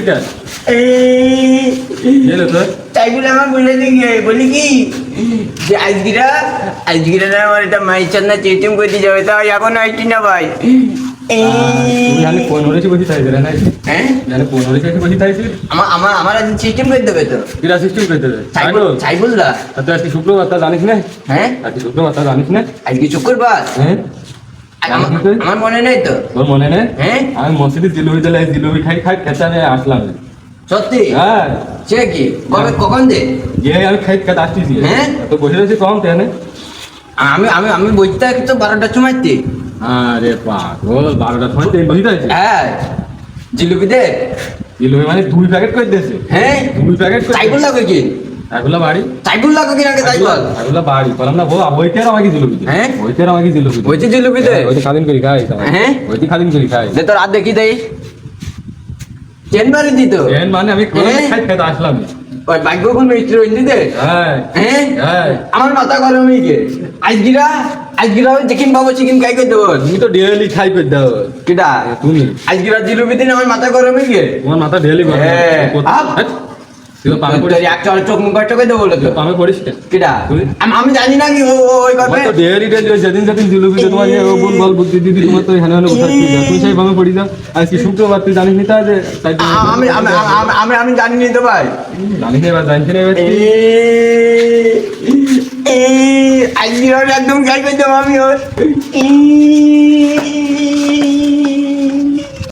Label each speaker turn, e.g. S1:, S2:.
S1: কেন এলো তো
S2: তাই বলে আমার বলে দিকে বলি কি যে আজগিরা না আমার এটা মাই চান্না চেটিং করতে যাবে তাই এখন আইটি না ভাই
S1: তুমি জানি 15 বসে তাই না
S2: হ্যাঁ
S1: জানি 15 বসে তাই
S2: আমার আজ সিস্টেম করে দেবে তো
S1: কিরা সিস্টেম করতে দেবে
S2: চাই বললা
S1: তো আজকে শুক্রবার তা জানিস না
S2: হ্যাঁ
S1: আজকে শুক্রবার তা জানিস না
S2: আজকে শুক্রবার
S1: হ্যাঁ
S2: আমার মনে নেই তো
S1: তোর মনে নেই
S2: হ্যাঁ
S1: আমি মসজিদে জিলুবি খাই খেতে আমি আসলাম
S2: সত্যি
S1: হ্যাঁ
S2: সে কি কবে কখন দে
S1: গিয়ে আমি খাইতে আসতেছি
S2: হ্যাঁ
S1: তো বসে রয়েছি কম কেন
S2: আমি আমি আমি বইতে থাকি তো 12টার সময় তে
S1: আরে পাগল 12টার সময় তো বসে আছি
S2: হ্যাঁ জিলিপি দে
S1: জিলুবি মানে 2 প্যাকেট করে দিয়েছে
S2: হ্যাঁ
S1: 2 প্যাকেট
S2: চাই বল লাগে কি
S1: এগুলা বাড়ি
S2: চাই বল লাগে কি আগে তাই বল
S1: এগুলা বাড়ি বললাম না বইতে আর আমাকে জিলুবি
S2: হ্যাঁ
S1: বইতে আর আমাকে জিলুবি
S2: বইতে জিলিপি দে
S1: ওইটা খাদিন করি খাই
S2: হ্যাঁ
S1: ওইটা খাদিন করি খাই
S2: দে তোর হাত দেখি দেই চেনবারে দিত
S1: এন মানে আমি খাইতে আসলাম
S2: ওই ভাগ্য কোন মিস্ত্রি হইনি দে
S1: হ্যাঁ
S2: হ্যাঁ
S1: হ্যাঁ
S2: আমার মাথা গরম হয়ে গে আজগিরা চিকেন বাবু চিকেন খাই কই দেব
S1: তুমি তো ডেইলি খাই করে দাও
S2: কিটা
S1: তুমি
S2: আজগিরা জিলিপি দিন আমার মাথা গরম হয়ে গে
S1: তোমার মাথা ডেইলি গরম তুই তো পামে পড়িস
S2: তোর এক চোখ মুখ কষ্ট করে দেবো বলে তো
S1: পামে পড়িস
S2: কিটা
S1: তুই
S2: আমি জানি না কি ওই করবে
S1: তো ডেইলি যেদিন জিলুবি তোমার ও বল বুদ্ধি দিদি তোমার তো এখানে হলো কোথায় তুই সেই পামে পড়ি যাও আজকে শুক্রবার তুই জানিস না যে তাই
S2: আমি আমি আমি আমি জানি নি তো ভাই
S1: জানিস না এবার জানিস না এবার
S2: আজগিরা একদম খাই কই দেবো আমি ওর